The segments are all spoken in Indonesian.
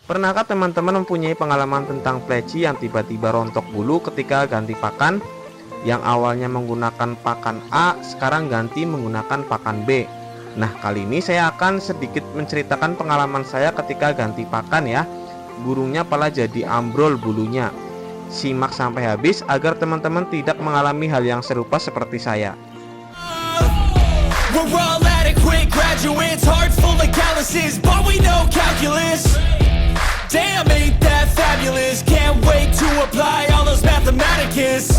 Pernahkah teman-teman mempunyai pengalaman tentang pleci yang tiba-tiba rontok bulu ketika ganti pakan? Yang awalnya menggunakan pakan A, sekarang ganti menggunakan pakan B. Nah, kali ini saya akan sedikit menceritakan pengalaman saya ketika ganti pakan ya. Burungnya malah jadi ambrol bulunya. Simak sampai habis agar teman-teman tidak mengalami hal yang serupa seperti saya. We're all adequate graduates, heart full of calluses, but we know calculus. Damn, ain't that fabulous? Can't wait to apply all those mathematicus.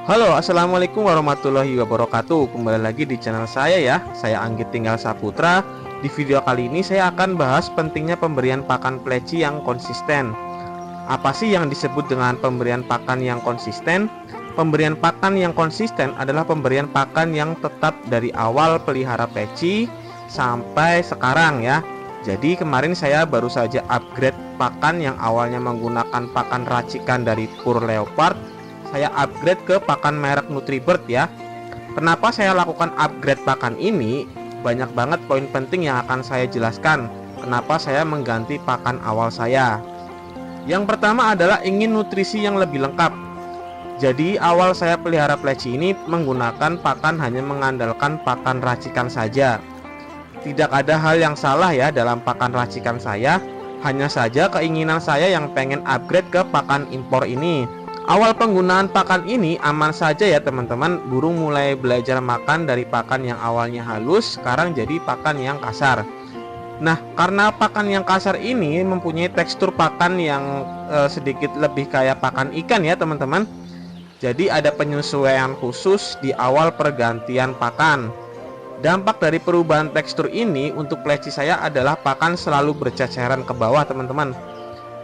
Halo, assalamualaikum warahmatullahi wabarakatuh. Kembali lagi di channel saya ya. Saya Anggit Tinggal Saputra. Di video kali ini saya akan bahas pentingnya pemberian pakan pleci yang konsisten. Apa sih yang disebut dengan pemberian pakan yang konsisten? Pemberian pakan yang konsisten adalah pemberian pakan yang tetap dari awal pelihara pleci sampai sekarang ya. Jadi kemarin saya baru saja upgrade pakan yang awalnya menggunakan pakan racikan dari Pure Leopard. Saya upgrade ke pakan merek Nutribird ya. Kenapa saya lakukan upgrade pakan ini? Banyak banget poin penting yang akan saya jelaskan. Kenapa saya mengganti pakan awal saya? Yang pertama adalah ingin nutrisi yang lebih lengkap. Jadi awal saya pelihara pleci ini menggunakan pakan hanya mengandalkan pakan racikan saja. Tidak ada hal yang salah ya dalam pakan racikan saya. Hanya saja keinginan saya yang pengen upgrade ke pakan impor ini. Awal penggunaan pakan ini aman saja ya teman-teman. Burung mulai belajar makan dari pakan yang awalnya halus, sekarang jadi pakan yang kasar. Nah, karena pakan yang kasar ini mempunyai tekstur pakan yang sedikit lebih kayak pakan ikan ya teman-teman. Jadi ada penyesuaian khusus di awal pergantian pakan. Dampak dari perubahan tekstur ini untuk pleci saya adalah pakan selalu berceceran ke bawah teman-teman.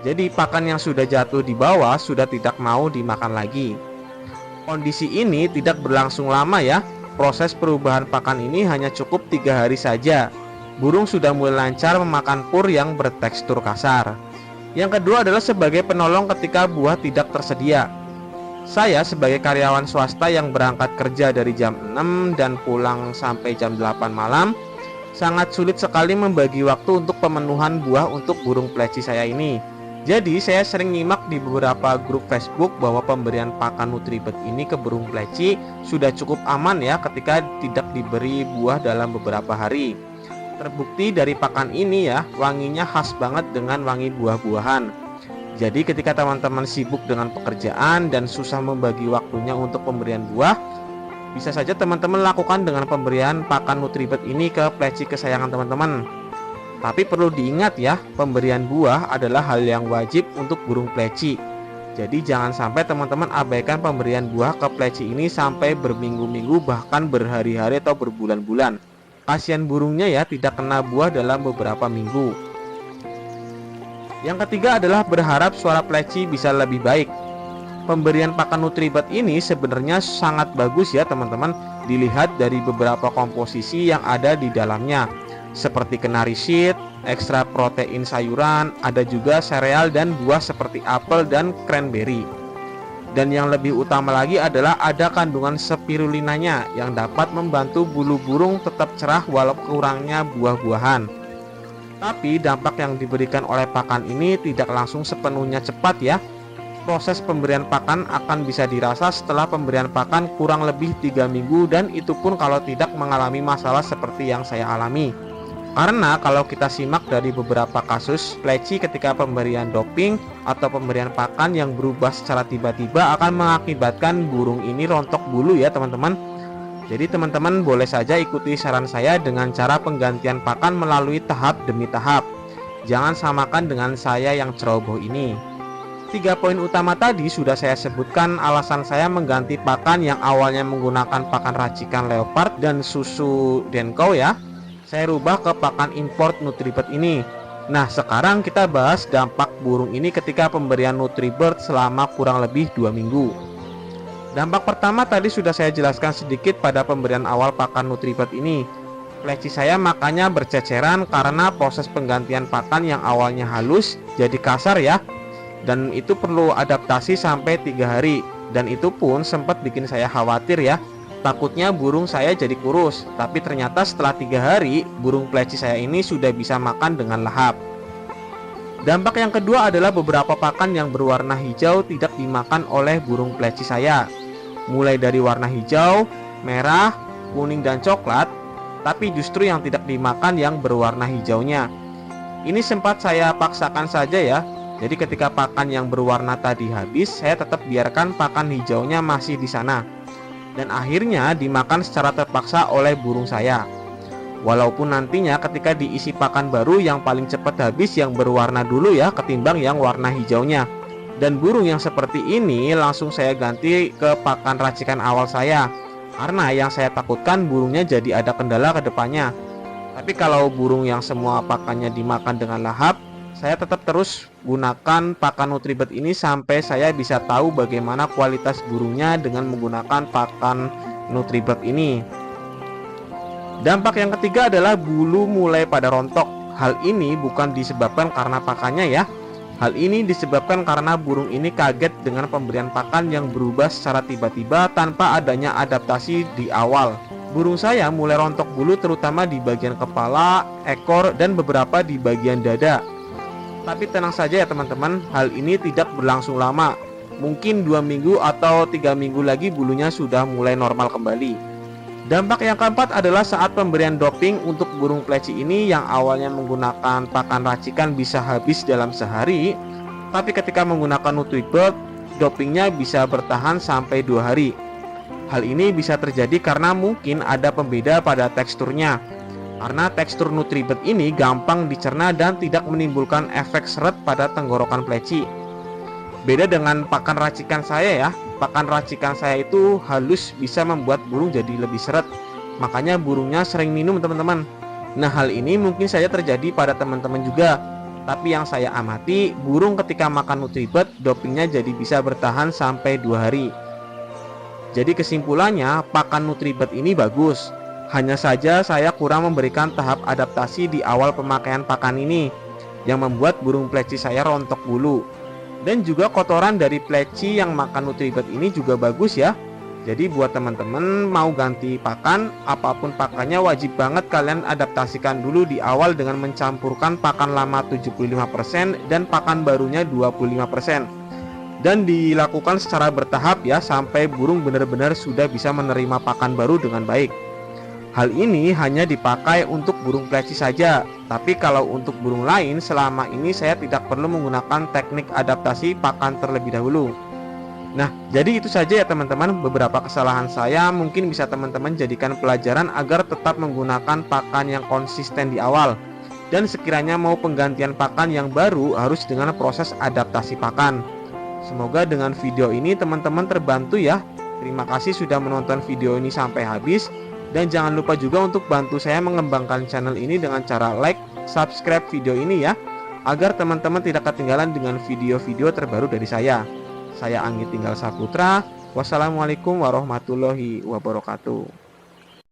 Jadi pakan yang sudah jatuh di bawah sudah tidak mau dimakan lagi. Kondisi ini tidak berlangsung lama ya. Proses perubahan pakan ini hanya cukup 3 hari saja. Burung sudah mulai lancar memakan pur yang bertekstur kasar. Yang kedua adalah sebagai penolong ketika buah tidak tersedia. Saya sebagai karyawan swasta yang berangkat kerja dari jam 6 dan pulang sampai jam 8 malam, sangat sulit sekali membagi waktu untuk pemenuhan buah untuk burung pleci saya ini. Jadi saya sering nyimak di beberapa grup Facebook bahwa pemberian pakan Nutribird ini ke burung pleci sudah cukup aman ya ketika tidak diberi buah dalam beberapa hari. Terbukti dari pakan ini ya, wanginya khas banget dengan wangi buah-buahan. Jadi ketika teman-teman sibuk dengan pekerjaan dan susah membagi waktunya untuk pemberian buah, bisa saja teman-teman lakukan dengan pemberian pakan Nutribird ini ke pleci kesayangan teman-teman. Tapi perlu diingat ya, pemberian buah adalah hal yang wajib untuk burung pleci. Jadi jangan sampai teman-teman abaikan pemberian buah ke pleci ini sampai berminggu-minggu bahkan berhari-hari atau berbulan-bulan. Kasihan burungnya ya tidak kena buah dalam beberapa minggu. Yang ketiga adalah berharap suara pleci bisa lebih baik. Pemberian pakan Nutribird ini sebenarnya sangat bagus ya teman-teman. Dilihat dari beberapa komposisi yang ada di dalamnya, seperti kenari seed, ekstra protein sayuran, ada juga sereal dan buah seperti apel dan cranberry. Dan yang lebih utama lagi adalah ada kandungan spirulinanya yang dapat membantu bulu burung tetap cerah walau kurangnya buah-buahan. Tapi dampak yang diberikan oleh pakan ini tidak langsung sepenuhnya cepat ya. Proses pemberian pakan akan bisa dirasa setelah pemberian pakan kurang lebih 3 minggu, dan itu pun kalau tidak mengalami masalah seperti yang saya alami. Karena kalau kita simak dari beberapa kasus pleci ketika pemberian doping atau pemberian pakan yang berubah secara tiba-tiba akan mengakibatkan burung ini rontok bulu ya teman-teman. Jadi teman-teman boleh saja ikuti saran saya dengan cara penggantian pakan melalui tahap demi tahap. Jangan samakan dengan saya yang ceroboh ini. 3 poin utama tadi sudah saya sebutkan alasan saya mengganti pakan yang awalnya menggunakan pakan racikan Leopard dan susu Denko ya. Saya rubah ke pakan import Nutribird ini. Nah, sekarang kita bahas dampak burung ini ketika pemberian Nutribird selama kurang lebih 2 minggu. Dampak pertama tadi sudah saya jelaskan sedikit pada pemberian awal pakan Nutribird ini. Pleci saya makanya berceceran karena proses penggantian pakan yang awalnya halus jadi kasar ya. Dan itu perlu adaptasi sampai 3 hari. Dan itu pun sempat bikin saya khawatir ya. Takutnya burung saya jadi kurus. Tapi ternyata setelah 3 hari burung pleci saya ini sudah bisa makan dengan lahap. Dampak yang kedua adalah beberapa pakan yang berwarna hijau tidak dimakan oleh burung pleci saya. Mulai dari warna hijau, merah, kuning, dan coklat, tapi justru yang tidak dimakan yang berwarna hijaunya. Ini sempat saya paksakan saja ya. Jadi ketika pakan yang berwarna tadi habis, saya tetap biarkan pakan hijaunya masih di sana. Dan akhirnya dimakan secara terpaksa oleh burung saya. Walaupun nantinya ketika diisi pakan baru yang paling cepat habis yang berwarna dulu ya ketimbang yang warna hijaunya. Dan burung yang seperti ini langsung saya ganti ke pakan racikan awal saya. Karena yang saya takutkan burungnya jadi ada kendala ke depannya. Tapi kalau burung yang semua pakannya dimakan dengan lahap, saya tetap terus gunakan pakan Nutribird ini sampai saya bisa tahu bagaimana kualitas burungnya dengan menggunakan pakan Nutribird ini. Dampak yang ketiga adalah bulu mulai pada rontok. Hal ini bukan disebabkan karena pakannya ya. Hal ini disebabkan karena burung ini kaget dengan pemberian pakan yang berubah secara tiba-tiba tanpa adanya adaptasi di awal. Burung saya mulai rontok bulu terutama di bagian kepala, ekor, dan beberapa di bagian dada. Tapi tenang saja ya teman-teman, hal ini tidak berlangsung lama. Mungkin 2 minggu atau 3 minggu lagi bulunya sudah mulai normal kembali. Dampak yang keempat adalah saat pemberian doping untuk burung pleci ini yang awalnya menggunakan pakan racikan bisa habis dalam sehari, tapi ketika menggunakan Nutribird, dopingnya bisa bertahan sampai 2 hari. Hal ini bisa terjadi karena mungkin ada pembeda pada teksturnya. Karena tekstur Nutribird ini gampang dicerna dan tidak menimbulkan efek seret pada tenggorokan pleci. Beda dengan pakan racikan saya ya. Pakan racikan saya itu halus bisa membuat burung jadi lebih seret. Makanya burungnya sering minum teman-teman. Nah hal ini mungkin saja terjadi pada teman-teman juga. Tapi yang saya amati, burung ketika makan Nutribird dopingnya jadi bisa bertahan sampai 2 hari. Jadi kesimpulannya pakan Nutribird ini bagus. Hanya saja saya kurang memberikan tahap adaptasi di awal pemakaian pakan ini yang membuat burung pleci saya rontok bulu. Dan juga kotoran dari pleci yang makan Nutribird ini juga bagus ya. Jadi buat teman-teman mau ganti pakan, apapun pakannya wajib banget kalian adaptasikan dulu di awal dengan mencampurkan pakan lama 75% dan pakan barunya 25%. Dan dilakukan secara bertahap ya sampai burung benar-benar sudah bisa menerima pakan baru dengan baik. Hal ini hanya dipakai untuk burung pleci saja. Tapi kalau untuk burung lain selama ini saya tidak perlu menggunakan teknik adaptasi pakan terlebih dahulu. Nah, jadi itu saja ya teman-teman, beberapa kesalahan saya mungkin bisa teman-teman jadikan pelajaran agar tetap menggunakan pakan yang konsisten di awal. Dan sekiranya mau penggantian pakan yang baru harus dengan proses adaptasi pakan. Semoga dengan video ini teman-teman terbantu ya. Terima kasih sudah menonton video ini sampai habis. Dan jangan lupa juga untuk bantu saya mengembangkan channel ini dengan cara like, subscribe video ini ya, agar teman-teman tidak ketinggalan dengan video-video terbaru dari saya. Saya Anggit Tinggal Saputra. Wassalamualaikum warahmatullahi wabarakatuh.